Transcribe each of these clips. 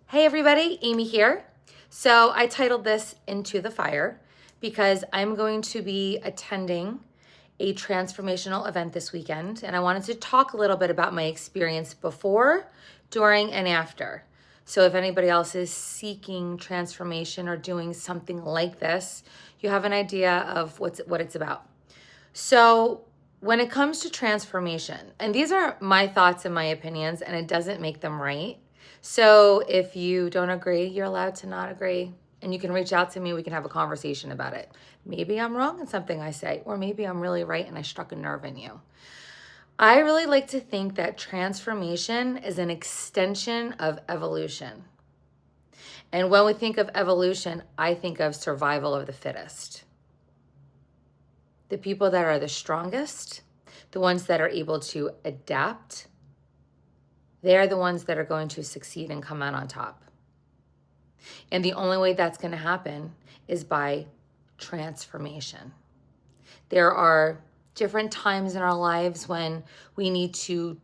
Hey everybody, Amy here. So I titled this Into the Fire because I'm going to be attending a transformational event this weekend, and I wanted to talk a little bit about my experience before, during, and after. So if anybody else is seeking transformation or doing something like this, you have an idea of what it's about. So when it comes to transformation, and these are my thoughts and my opinions, and it doesn't make them right. So if you don't agree, you're allowed to not agree. And you can reach out to me. We can have a conversation about it. Maybe I'm wrong in something I say, or maybe I'm really right and I struck a nerve in you. I really like to think that transformation is an extension of evolution. And when we think of evolution, I think of survival of the fittest. The people that are the strongest, the ones that are able to adapt, they're the ones that are going to succeed and come out on top. And the only way that's going to happen is by transformation. There are different times in our lives when we need to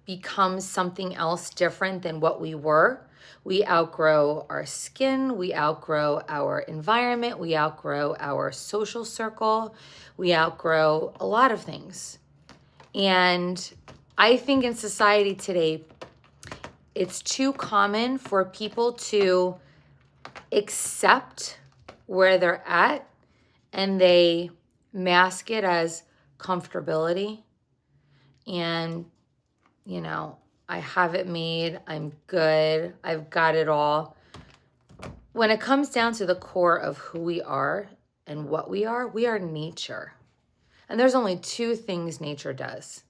become something else different than what we were. We outgrow our skin, we outgrow our environment, we outgrow our social circle, we outgrow a lot of things. And I think in society today, it's too common for people to accept where they're at and they mask it as comfortability and, I have it made, I'm good, I've got it all. When it comes down to the core of who we are and what we are nature. And there's only two things nature does.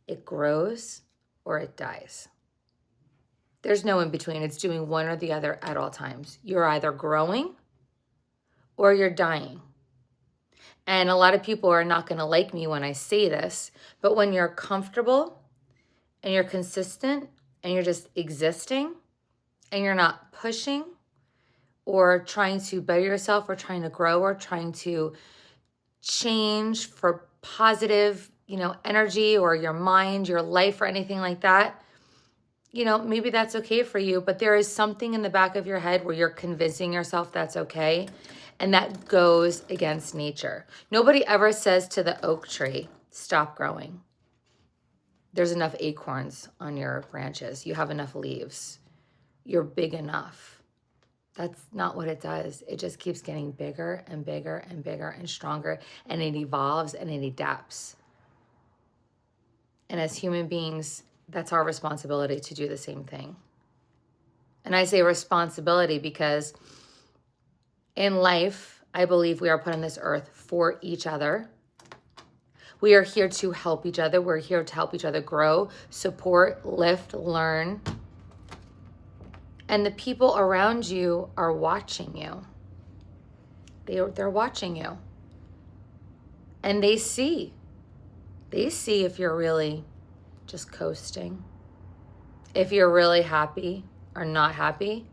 It grows or it dies. There's no in between. It's doing one or the other at all times. You're either growing or you're dying. And a lot of people are not going to like me when I say this, but when you're comfortable and you're consistent and you're just existing and you're not pushing or trying to better yourself or trying to grow or trying to change for positive, energy or your mind, your life or anything like that, maybe that's okay for you, but there is something in the back of your head where you're convincing yourself that's okay, and that goes against nature. Nobody ever says to the oak tree, stop growing. There's enough acorns on your branches. You have enough leaves. You're big enough. That's not what it does. It just keeps getting bigger and bigger and bigger and stronger, and it evolves and it adapts. And as human beings, that's our responsibility to do the same thing. And I say responsibility because in life, I believe we are put on this earth for each other. We are here to help each other. We're here to help each other grow, support, lift, learn. And the people around you are watching you. They're watching you. And they see if you're really just coasting, if you're really happy or not happy.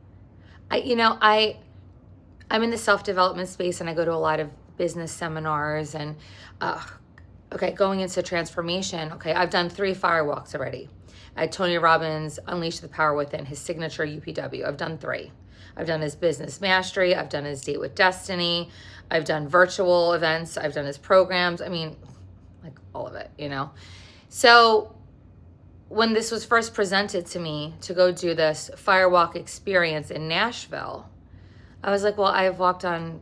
I'm in the self-development space and I go to a lot of business seminars and going into transformation. I've done 3 firewalks already. At Tony Robbins, Unleash the Power Within, his signature UPW. I've done 3. I've done his business mastery. I've done his date with destiny. I've done virtual events. I've done his programs. All of it, So when this was first presented to me to go do this firewalk experience in Nashville, I was like, well, I've walked on,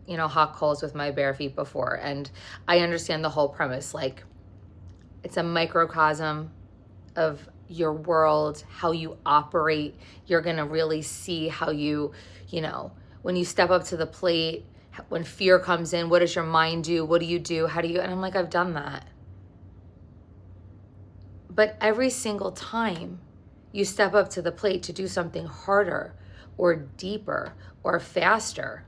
hot coals with my bare feet before. And I understand the whole premise. It's a microcosm of your world, how you operate. You're going to really see how you, when you step up to the plate, when fear comes in, what does your mind do? What do you do? How do you? And I'm like, I've done that. But every single time you step up to the plate to do something harder or deeper or faster,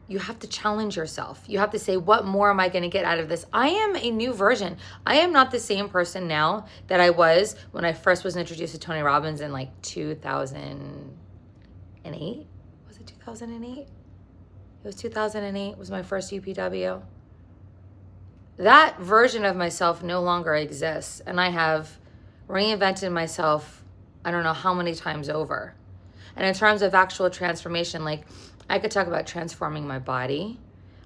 you have to challenge yourself. You have to say, what more am I going to get out of this? I am a new version. I am not the same person now that I was when I first was introduced to Tony Robbins in 2008. Was it 2008? It was 2008 was my first UPW. That version of myself no longer exists. And I have reinvented myself I don't know how many times over. And in terms of actual transformation, like I could talk about transforming my body.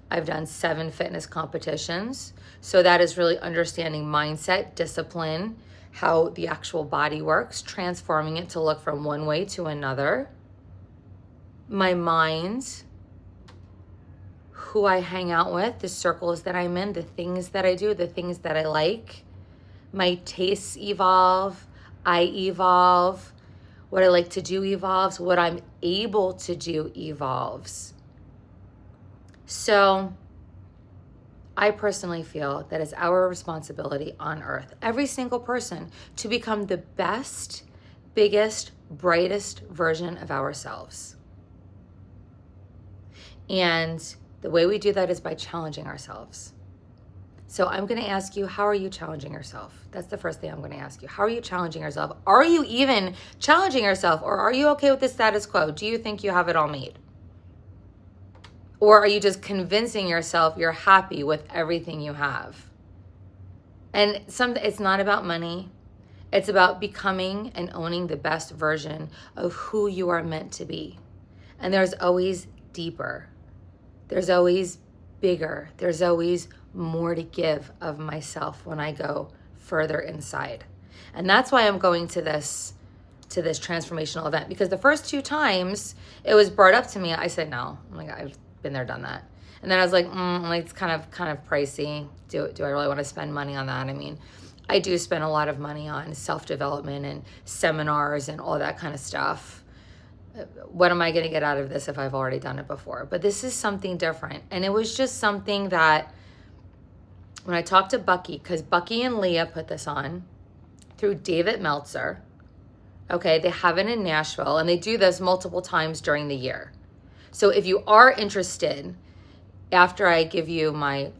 I've done 7 fitness competitions. So that is really understanding mindset, discipline, how the actual body works, transforming it to look from one way to another. My mind, who I hang out with, the circles that I'm in, the things that I do, the things that I like. My tastes evolve, I evolve, what I like to do evolves, what I'm able to do evolves. So I personally feel that it's our responsibility on earth, every single person, to become the best, biggest, brightest version of ourselves. And the way we do that is by challenging ourselves. So I'm going to ask you, how are you challenging yourself? That's the first thing I'm going to ask you. How are you challenging yourself? Are you even challenging yourself, or are you okay with the status quo? Do you think you have it all made? Or are you just convincing yourself you're happy with everything you have? And it's not about money. It's about becoming and owning the best version of who you are meant to be. And there's always deeper. There's always bigger. There's always more to give of myself when I go further inside. And that's why I'm going to this transformational event, because the first 2 times it was brought up to me, I said no. I'm like, I've been there, done that. And then I was like, it's kind of pricey. Do I really want to spend money on that? I mean, I do spend a lot of money on self-development and seminars and all that kind of stuff. What am I going to get out of this if I've already done it before? But this is something different. And it was just something that when I talked to Bucky, because Bucky and Leah put this on through David Meltzer. Okay, they have it in Nashville, and they do this multiple times during the year. So if you are interested, after I give you my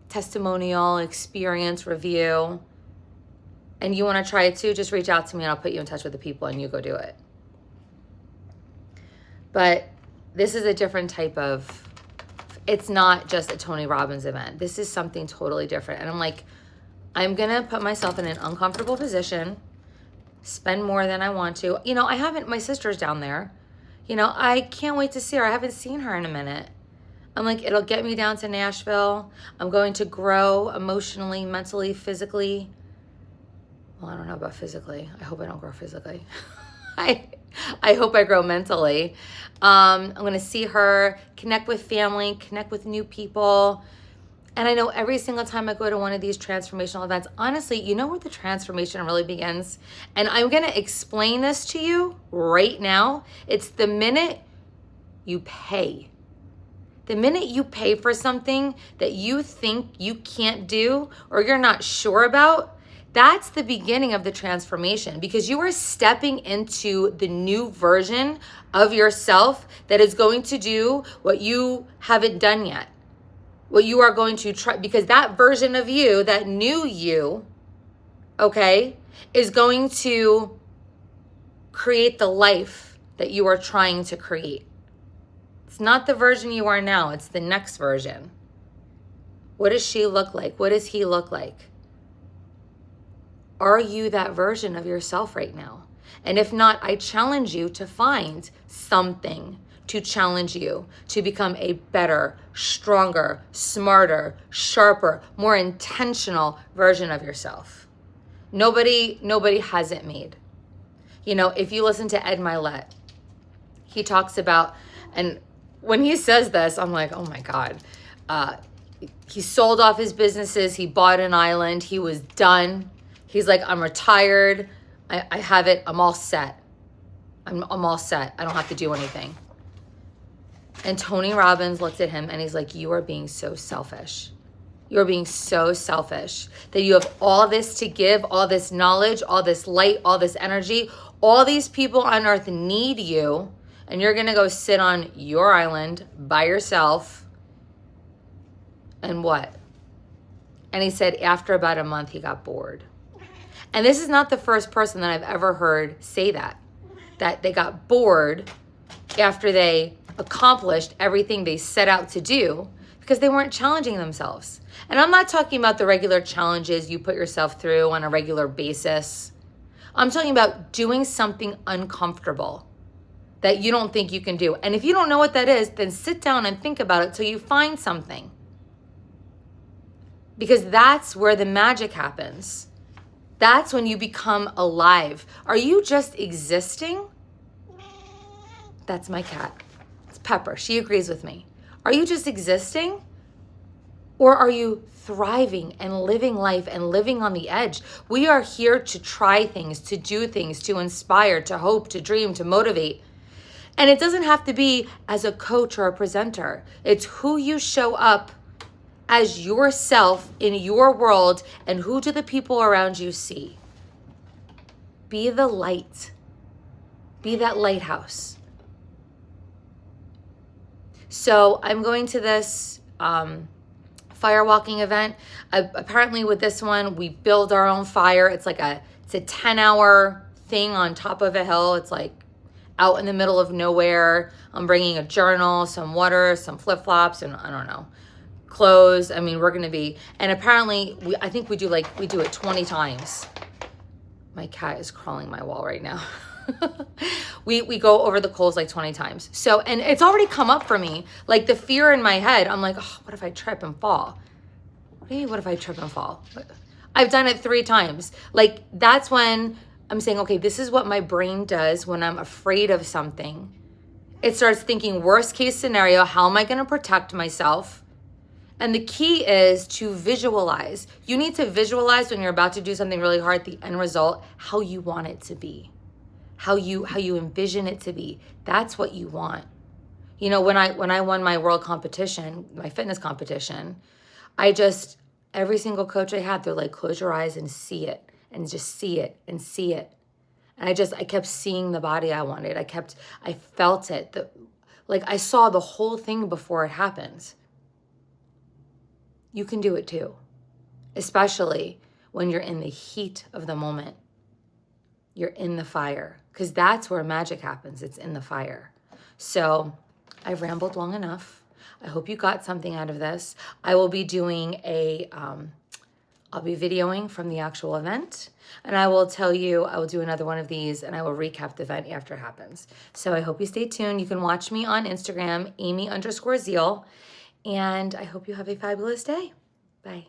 testimonial experience review, and you want to try it too, just reach out to me and I'll put you in touch with the people and you go do it. But this is a different type of, it's not just a Tony Robbins event. This is something totally different. And I'm like, I'm going to put myself in an uncomfortable position, spend more than I want to. You know, my sister's down there. You know, I can't wait to see her. I haven't seen her in a minute. I'm like, it'll get me down to Nashville. I'm going to grow emotionally, mentally, physically. Well, I don't know about physically. I hope I don't grow physically. I hope I grow mentally. I'm going to see her, connect with family, connect with new people. And I know every single time I go to one of these transformational events, honestly, you know where the transformation really begins? And I'm going to explain this to you right now. It's the minute you pay. The minute you pay for something that you think you can't do or you're not sure about, that's the beginning of the transformation, because you are stepping into the new version of yourself that is going to do what you haven't done yet. What you are going to try, because that version of you, that new you, okay, is going to create the life that you are trying to create. It's not the version you are now, it's the next version. What does she look like? What does he look like? Are you that version of yourself right now? And if not, I challenge you to find something to challenge you to become a better, stronger, smarter, sharper, more intentional version of yourself. Nobody has it made. You know, if you listen to Ed Milet, he talks about, and when he says this, I'm like, oh my God. He sold off his businesses. He bought an island. He was done. He's like, I'm retired. I have it. I'm all set. I'm all set. I don't have to do anything. And Tony Robbins looked at him and he's like, you are being so selfish. You're being so selfish that you have all this to give, all this knowledge, all this light, all this energy. All these people on earth need you, and you're going to go sit on your island by yourself. And what? And he said after about a month, he got bored. And this is not the first person that I've ever heard say that they got bored after they accomplished everything they set out to do because they weren't challenging themselves. And I'm not talking about the regular challenges you put yourself through on a regular basis. I'm talking about doing something uncomfortable that you don't think you can do. And if you don't know what that is, then sit down and think about it till you find something. Because that's where the magic happens. That's when you become alive. Are you just existing? That's my cat. It's Pepper. She agrees with me. Are you just existing? Or are you thriving and living life and living on the edge? We are here to try things, to do things, to inspire, to hope, to dream, to motivate. And it doesn't have to be as a coach or a presenter. It's who you show up as yourself in your world, and who do the people around you see? Be the light. Be that lighthouse. So I'm going to this fire walking event. Apparently with this one, we build our own fire. It's a 10-hour thing on top of a hill. It's like out in the middle of nowhere. I'm bringing a journal, some water, some flip-flops, and I don't know, clothes. I mean, we're going to be, and apparently I think we do it 20 times. My cat is crawling my wall right now. We go over the coals like 20 times. So, and it's already come up for me, like the fear in my head. I'm like, oh, what if I trip and fall? What do you mean, what if I trip and fall? I've done it 3 times. Like, that's when I'm saying, okay, this is what my brain does when I'm afraid of something. It starts thinking worst case scenario, how am I going to protect myself? And the key is to visualize. You need to visualize when you're about to do something really hard, the end result, how you want it to be, how you envision it to be. That's what you want. You know, when I won my world competition, my fitness competition, every single coach I had, they're like, close your eyes and see it, and just see it and see it. And I kept seeing the body I wanted. I felt it. Like I saw the whole thing before it happened. You can do it too, especially when you're in the heat of the moment. You're in the fire, because that's where magic happens. It's in the fire. So I've rambled long enough. I hope you got something out of this. I will be doing I'll be videoing from the actual event, and I will do another one of these, and I will recap the event after it happens. So I hope you stay tuned. You can watch me on Instagram, Amy_Zeal. And I hope you have a fabulous day. Bye.